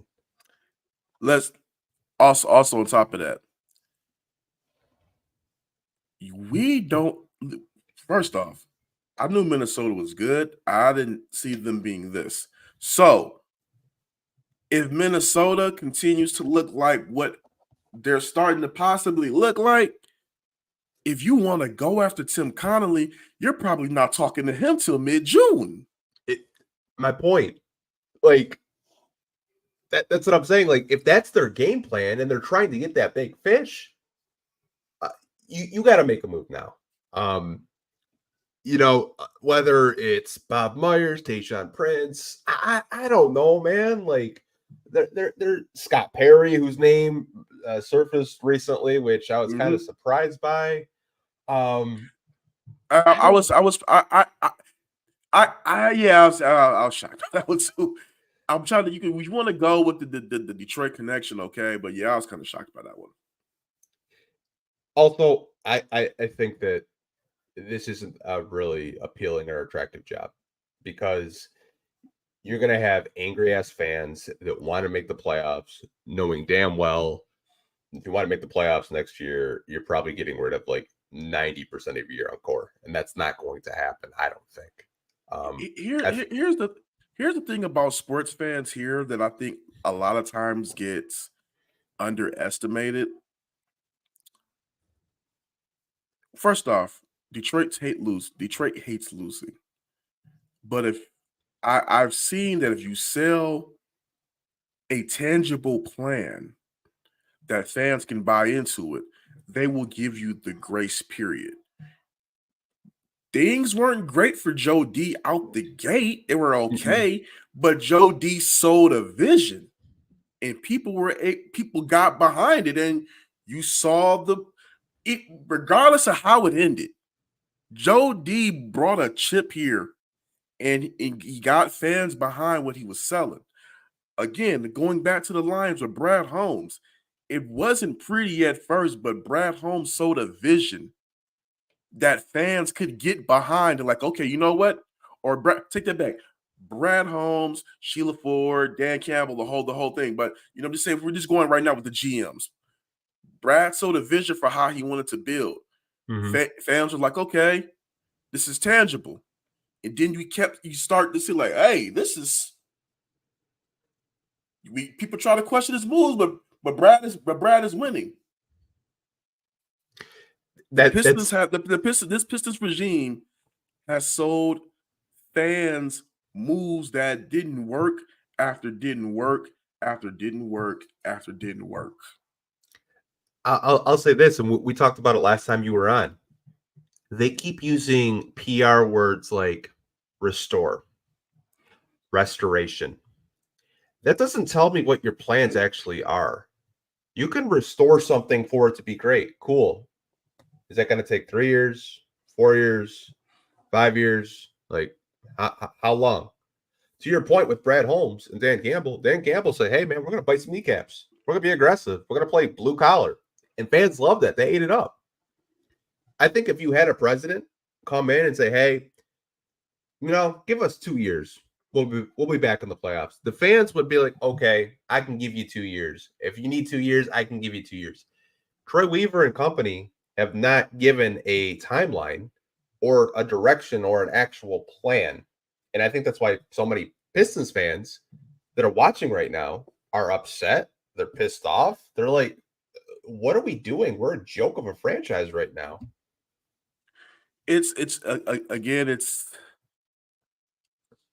Let's also on top of that, first off, I knew Minnesota was good. I didn't see them being this. So if Minnesota continues to look like what they're starting to possibly look like, if you want to go after Tim Connolly, you're probably not talking to him till mid-June. My point, like, that's what I'm saying. Like, if that's their game plan and they're trying to get that big fish, you got to make a move now. Whether it's Bob Myers, Tayshaun Prince, I don't know, man. Like, they're Scott Perry, whose name surfaced recently, which I was kind of surprised by. I was shocked. That was too. I'm trying to. You want to go with the Detroit connection, okay? But yeah, I was kind of shocked by that one. Also, I think that this isn't a really appealing or attractive job because you're going to have angry ass fans that want to make the playoffs, knowing damn well if you want to make the playoffs next year, you're probably getting rid of like 90% of your own core, and that's not going to happen, I don't think. Here's the thing about sports fans here that I think a lot of times gets underestimated. First off, Detroit hates losing. But if I've seen that if you sell a tangible plan that fans can buy into it, they will give you the grace period. Things weren't great for Joe D out the gate. They were okay, but Joe D sold a vision, and people got behind it, and you saw regardless of how it ended. Joe D brought a chip here, and he got fans behind what he was selling. Again, going back to the Lions with Brad Holmes, it wasn't pretty at first, but Brad Holmes sold a vision that fans could get behind and like, okay, you know what? Or take that back. Brad Holmes, Sheila Ford, Dan Campbell, the whole thing. But I'm just saying, if we're just going right now with the GMs. Brad sold a vision for how he wanted to build. Fans were like, okay, this is tangible. And then you start to see like, hey, this is. People try to question his moves, but Brad is winning. This Pistons regime has sold fans moves that didn't work after didn't work after didn't work after didn't work. I'll say this, and we talked about it last time you were on. They keep using PR words like restore, restoration. That doesn't tell me what your plans actually are. You can restore something for it to be great. Cool. Is that going to take 3 years, 4 years, 5 years? Like, how long? To your point with Brad Holmes and Dan Campbell said, hey, man, we're going to bite some kneecaps. We're going to be aggressive. We're going to play blue collar. And fans love that. They ate it up. I think if you had a president come in and say, hey, give us 2 years. We'll be back in the playoffs. The fans would be like, okay, I can give you 2 years. If you need 2 years, I can give you 2 years. Troy Weaver and company have not given a timeline or a direction or an actual plan. And I think that's why so many Pistons fans that are watching right now are upset. They're pissed off. They're like, what are we doing? We're a joke of a franchise right now.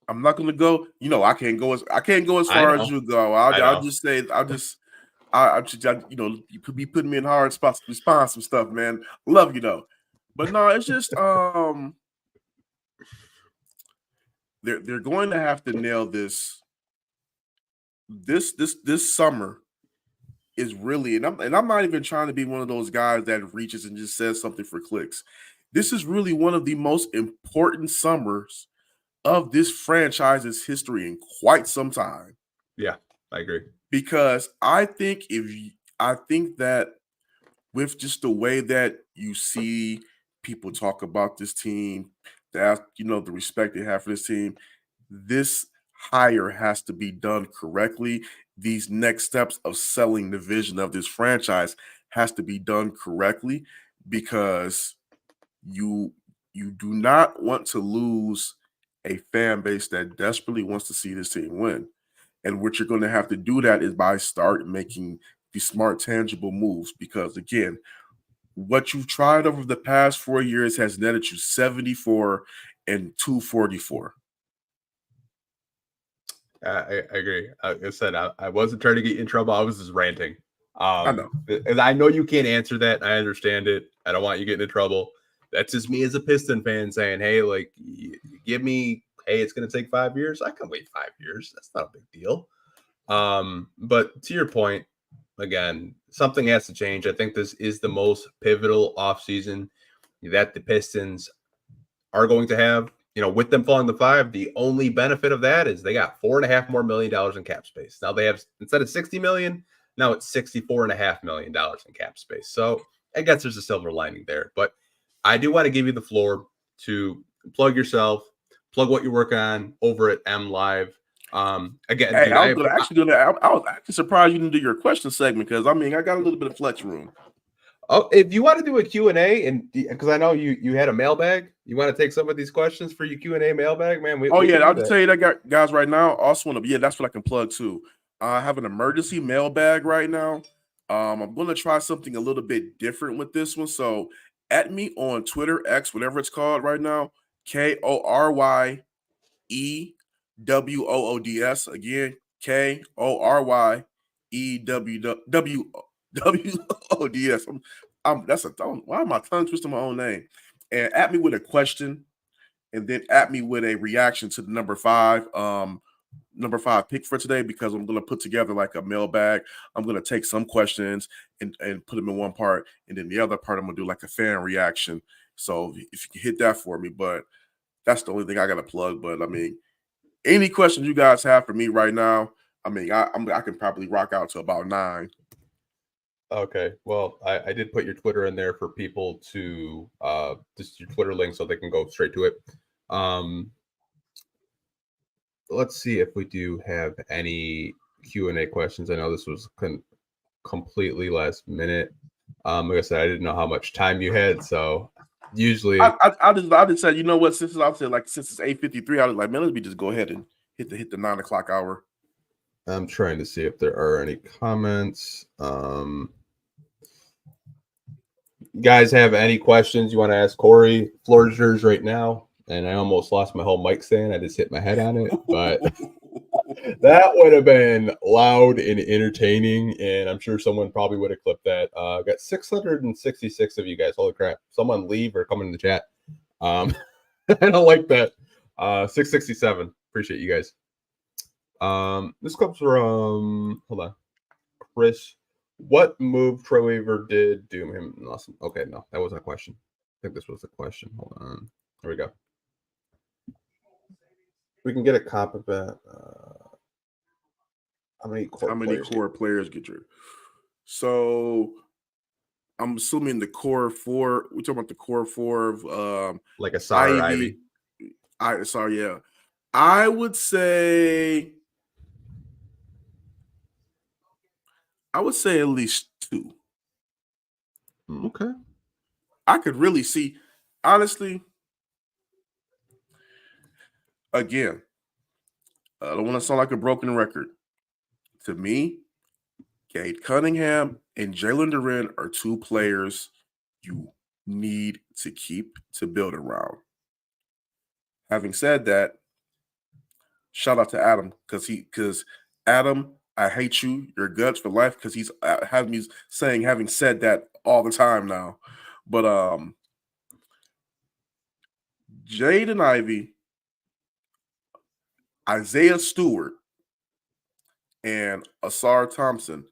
I'm not going to go. I can't go as far as you go. I'll just say you could be putting me in hard spots to respond some stuff, man. Love you though, but no, it's just they're going to have to nail this. This summer is really, and I'm not even trying to be one of those guys that reaches and just says something for clicks. This is really one of the most important summers of this franchise's history in quite some time. Yeah, I agree. Because I think that with just the way that you see people talk about this team, that the respect they have for this team, this hire has to be done correctly. These next steps of selling the vision of this franchise has to be done correctly, because you do not want to lose a fan base that desperately wants to see this team win. And what you're going to have to do that is by start making the smart, tangible moves. Because again, what you've tried over the past 4 years has netted you 74 and 244. I agree. Like I said, I wasn't trying to get you in trouble. I was just ranting. I know. And I know you can't answer that. I understand it. I don't want you getting in trouble. That's just me as a Piston fan saying, hey, like, give me, hey, it's going to take 5 years. I can wait 5 years. That's not a big deal. But to your point, again, something has to change. I think this is the most pivotal offseason that the Pistons are going to have. With them falling to 5, the only benefit of that is they got $4.5 million more in cap space. Now they have, instead of $60 million, now it's $64.5 million in cap space. So I guess there's a silver lining there. But I do want to give you the floor to plug yourself, plug what you work on over at MLive. Again, hey, dude, I was actually surprised you didn't do your question segment, because I got a little bit of flex room. Oh, if you want to do a Q&A, and because I know you had a mailbag, you want to take some of these questions for your Q&A mailbag, man. I'll just tell you that, guys, right now. Also want to, that's what I can plug too. I have an emergency mailbag right now. I'm going to try something a little bit different with this one. So at me on Twitter, X, whatever it's called right now, KORYE WOODS. Again, KORYEWOODS. Why am I tongue twisting my own name? And at me with a question, and then at me with a reaction to the number 5 pick for today, because I'm going to put together like a mailbag. I'm going to take some questions and put them in one part, and then the other part I'm going to do like a fan reaction. So if you can hit that for me, but that's the only thing I got to plug. But I mean, any questions you guys have for me right now, I mean, I can probably rock out to about 9. Okay. Well, I did put your Twitter in there for people to just your Twitter link so they can go straight to it. Let's see if we do have any Q&A questions. I know this was completely last minute. Like I said, I didn't know how much time you had, so usually I just said, you know what? Since it's 8:53, I was like, man, let me just go ahead and hit the 9 o'clock hour. I'm trying to see if there are any comments. Guys, have any questions you want to ask Kory? Floor is yours right now. And I almost lost my whole mic stand. I just hit my head on it, but that would have been loud and entertaining. And I'm sure someone probably would have clipped that. Got 666 of you guys. Holy crap. Someone leave or come in the chat. I don't like that. 667. Appreciate you guys. This comes from, hold on, Chris. What move Troy Weaver did doom him? Awesome. Okay, no, that wasn't a question. I think this was a question. Hold on. There we go. We can get a cop of that. How many core players get your? So I'm assuming the core 4. We're talking about the core 4 of like a Ivy. Yeah. I would say at least 2. Okay. I could really see, honestly. Again, I don't want to sound like a broken record. To me, Cade Cunningham and Jalen Duren are 2 players you need to keep to build around. Having said that, shout out to Adam, because Adam, I hate you, your guts for life, because he's having said that all the time now. But Jaden Ivey, Isaiah Stewart, and Asar Thompson,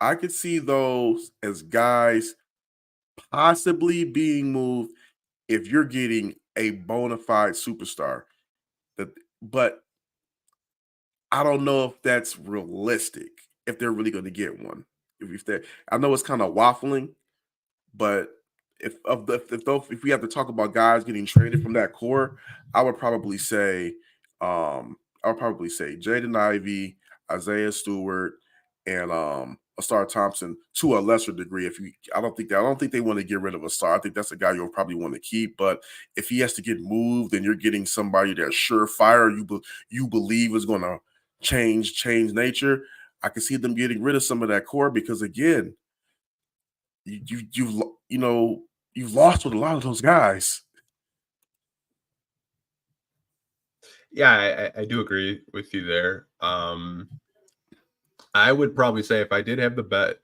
I could see those as guys possibly being moved if you're getting a bona fide superstar. But I don't know if that's realistic, if they're really going to get one. I know it's kind of waffling, but if we have to talk about guys getting traded from that core, I would probably say Jaden Ivey, Isaiah Stewart, and Asar Thompson to a lesser degree. I don't think they want to get rid of Asar. I think that's a guy you'll probably want to keep. But if he has to get moved, then you're getting somebody that's surefire. You believe is going to change nature. I can see them getting rid of some of that core because again, you've lost with a lot of those guys. Yeah, I do agree with you there. I would probably say if I did have the bet,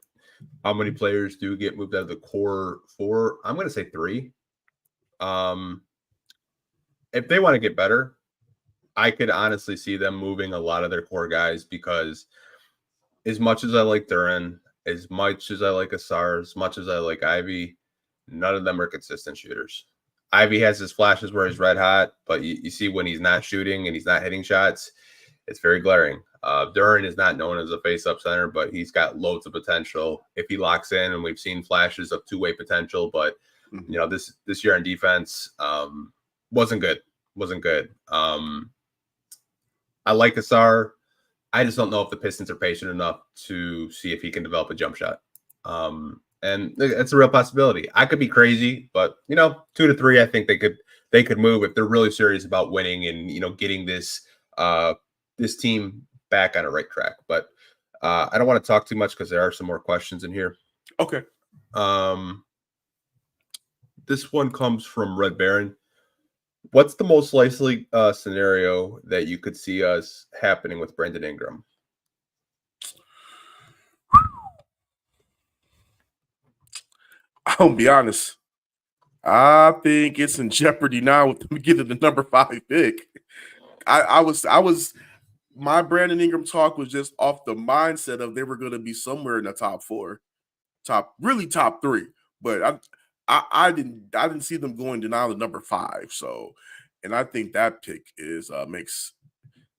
how many players do get moved out of the core 4? I'm going to say 3. If they want to get better, I could honestly see them moving a lot of their core guys because as much as I like Duren, as much as I like Asar, as much as I like Ivy, none of them are consistent shooters. Ivy has his flashes where he's red hot, but you see when he's not shooting and he's not hitting shots, it's very glaring. Duren is not known as a face-up center, but he's got loads of potential if he locks in, and we've seen flashes of two-way potential. But this year on defense wasn't good. I like Asar. I just don't know if the Pistons are patient enough to see if he can develop a jump shot. And it's a real possibility. I could be crazy, but 2 to 3, I think they could move if they're really serious about winning and getting this team back on a right track. But I don't want to talk too much because there are some more questions in here. Okay. This one comes from Red Baron. What's the most likely scenario that you could see us happening with Brandon Ingram? I'll be honest. I think it's in jeopardy now with them getting the number 5 pick. I was my Brandon Ingram talk was just off the mindset of they were going to be somewhere in the top 4, top 3. But I didn't see them going to now the number 5. So, and I think that pick is makes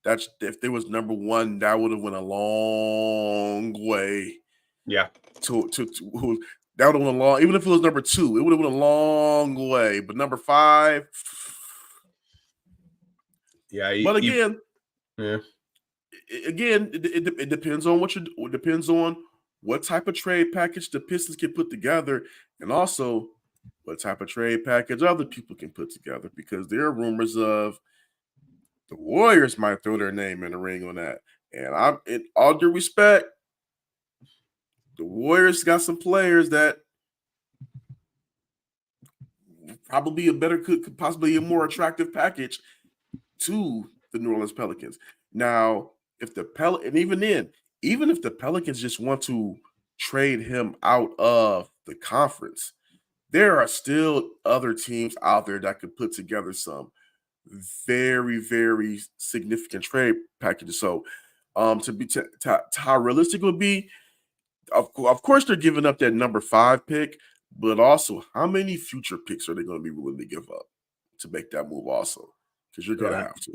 that's if there was number 1, that would have went a long way. Yeah. To that would have went a long, even if it was number 2, it would have went a long way. But number 5, yeah. But again, yeah. Again, it depends on it depends on what type of trade package the Pistons can put together, and also what type of trade package other people can put together. Because there are rumors of the Warriors might throw their name in the ring on that. And I'm, in all due respect, the Warriors got some players that probably could possibly a more attractive package to the New Orleans Pelicans. Now, if the and even if the Pelicans just want to trade him out of the conference, there are still other teams out there that could put together some very, very significant trade packages. So, to how realistic it would be, of course, they're giving up that number 5 pick, but also how many future picks are they going to be willing to give up to make that move? Also, because you're going to have to.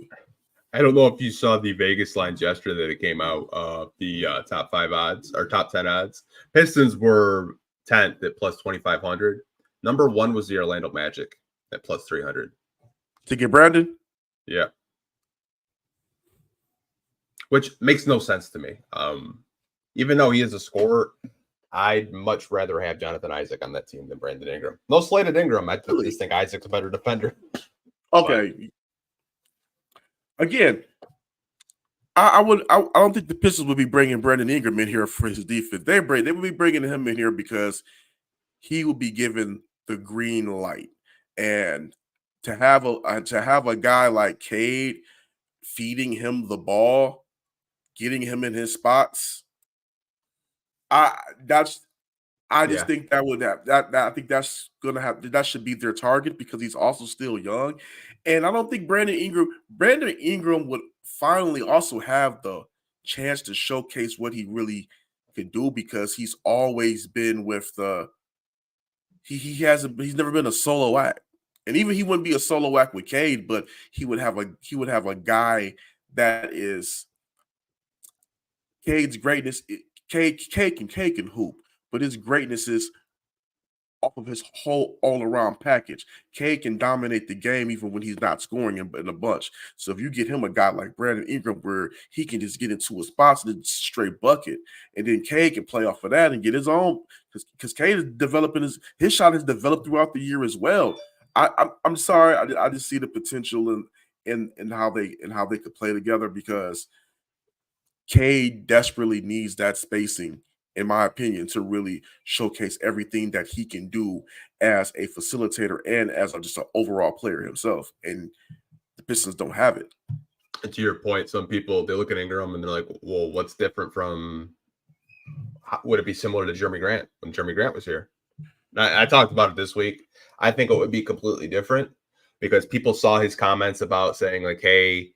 I don't know if you saw the Vegas lines yesterday that it came out. The top 5 odds or top 10 odds. Pistons were 10th at plus 2,500. Number 1 was the Orlando Magic at plus 300. To get Brandon? Yeah. Which makes no sense to me. Even though he is a scorer, I'd much rather have Jonathan Isaac on that team than Brandon Ingram. No slated Ingram. I just think Isaac's a better defender. Okay. But again, I don't think the Pistons would be bringing Brandon Ingram in here for his defense. They would be bringing him in here because he will be given the green light, and to have a guy like Cade feeding him the ball, getting him in his spots. I just think that would have that I think that's gonna have that should be their target because he's also still young. And I don't think Brandon Ingram would finally also have the chance to showcase what he really could do because he's always been with the he's never been a solo act. And even he wouldn't be a solo act with Cade, but he would have a guy that is Cade's greatness. Cade can hoop, but his greatness is off of his whole all-around package. Cade can dominate the game even when he's not scoring in a bunch. So if you get him a guy like Brandon Ingram where he can just get into his spots and straight bucket, and then Cade can play off of that and get his own because Cade is developing his shot has developed throughout the year as well. I'm sorry, I just see the potential in how they could play together because Cade desperately needs that spacing, in my opinion, to really showcase everything that he can do as a facilitator and as just an overall player himself. And the Pistons don't have it. And to your point, some people, they look at Ingram and they're like, well, what's different from – would it be similar to Jeremy Grant when Jeremy Grant was here? I talked about it this week. I think it would be completely different because people saw his comments about saying like, hey,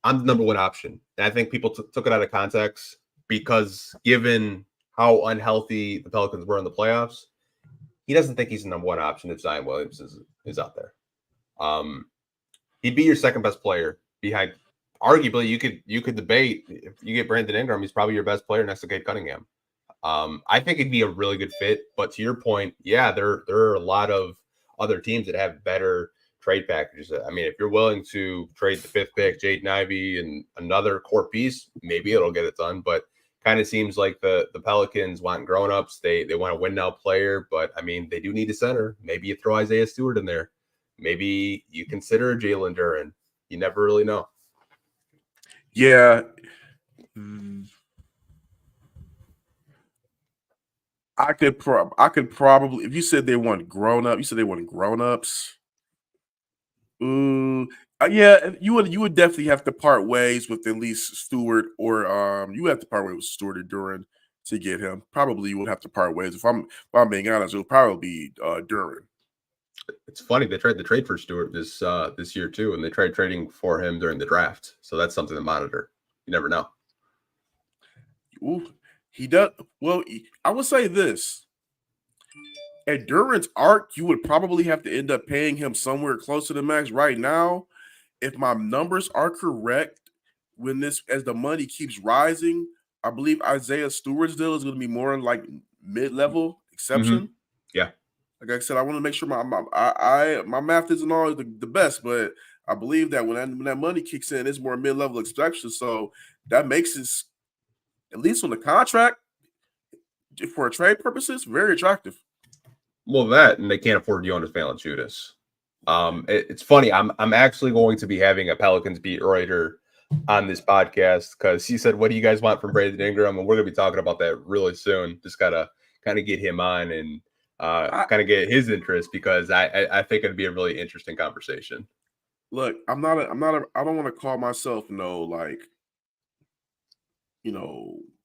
I'm the number 1 option. And I think people took it out of context because given how unhealthy the Pelicans were in the playoffs, he doesn't think he's the number 1 option if Zion Williams is out there. He'd be your second best player behind. Arguably, you could debate if you get Brandon Ingram, he's probably your best player next to Cade Cunningham. I think it'd be a really good fit. But to your point, yeah, there are a lot of other teams that have better trade packages. I mean, if you're willing to trade the 5th pick, Jaden Ivey, and another core piece, maybe it'll get it done. But kind of seems like the Pelicans want grown-ups. They want a win-now player, but, I mean, they do need a center. Maybe you throw Isaiah Stewart in there. Maybe you consider Jalen Duren. You never really know. Yeah. I could probably, if you said they want grown-ups, Yeah, you would definitely have to part ways with at least Stewart, or you have to part ways with Stewart or Duran to get him. Probably you would have to part ways. If I'm being honest, it would probably be Duran. It's funny they tried to trade for Stewart this year too, and they tried trading for him during the draft. So that's something to monitor. You never know. Ooh, he does well. I would say this: at Duran's arc, you would probably have to end up paying him somewhere close to the max right now. If my numbers are correct, as the money keeps rising, I believe Isaiah Stewart's deal is going to be more like mid-level exception. Yeah. Like I said, I want to make sure my math isn't always the best, but I believe that when that money kicks in, it's more mid-level exception. So that makes it, at least on the contract, for trade purposes, very attractive. Well, that, and they can't afford Jonas Valanciunas. It's funny. I'm actually going to be having a Pelicans beat writer on this podcast because he said, "What do you guys want from Brandon Ingram?" And we're going to be talking about that really soon. Just gotta kind of get him on and kind of get his interest because I think it'd be a really interesting conversation. Look, I don't want to call myself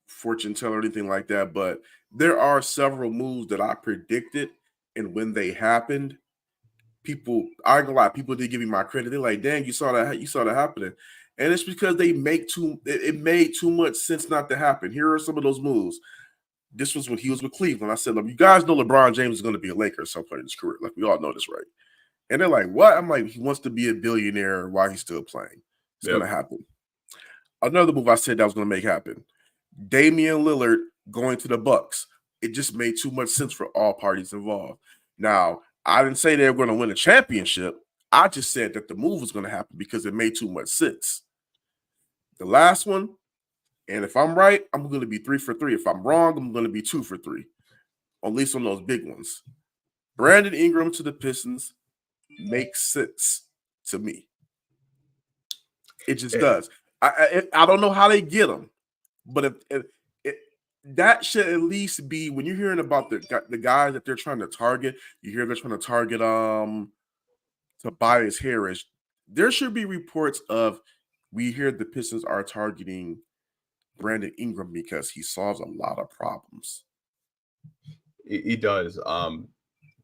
fortune teller or anything like that, but there are several moves that I predicted, and when they happened, I ain't gonna lie, people did give me my credit. They're like, "Dang, you saw that happening," and it's because it made too much sense not to happen. Here are some of those moves. This was when he was with Cleveland. I said, "Look, you guys know LeBron James is going to be a Laker at some point in his career. Like we all know this, right?" And they're like, "What?" I'm like, "He wants to be a billionaire while he's still playing. It's going to happen." Another move I said that was going to make happen: Damian Lillard going to the Bucks. It just made too much sense for all parties involved. Now, I didn't say they were going to win a championship. I just said that the move was going to happen because it made too much sense. The last one, and if I'm right, I'm going to be 3 for 3. If I'm wrong, I'm going to be 2 for 3, at least on those big ones. Brandon Ingram to the Pistons makes sense to me. It just does. I don't know how they get him, but if that should at least be, when you're hearing about the guys that they're trying to target, you hear they're trying to target Tobias Harris. There should be reports of, we hear the Pistons are targeting Brandon Ingram because he solves a lot of problems. He does.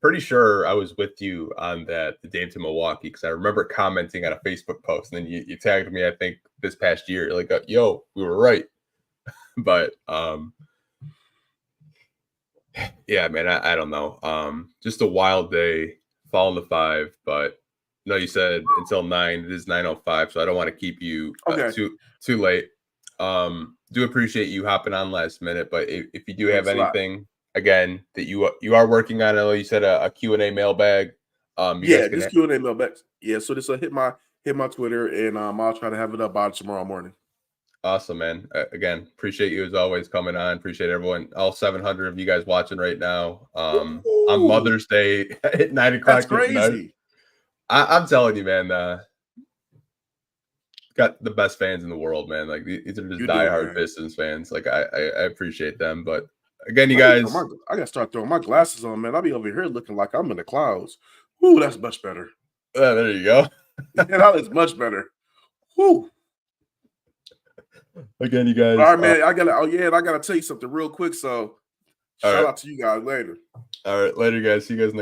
Pretty sure I was with you on the Dame to Milwaukee because I remember commenting on a Facebook post, and then you tagged me, I think, this past year. You're like, "Yo, we were right." But yeah, man, I don't know. Just a wild day, falling to 5, but no, you said until 9. It is 9:05, so I don't want to keep you too late. Do appreciate you hopping on last minute, but if you do have anything again that you are working on, I know you said a Q&A mailbag. This Q&A mailbag. Yeah, so this will hit my Twitter, and I'll try to have it up by tomorrow morning. Awesome, man. Again, appreciate you as always coming on. Appreciate everyone, all 700 of you guys watching right now. On Mother's Day at 9 o'clock. That's crazy. I'm telling you, man. Got the best fans in the world, man. Like these are just diehard Pistons fans. Like I appreciate them. But again, you guys, I gotta start throwing my glasses on, man. I'll be over here looking like I'm in the clouds. Ooh, that's much better. There you go. That is much better. Whoo. Again, you guys. All right, man. I gotta tell you something real quick. So shout out to you guys later. All right, later, guys. See you guys next.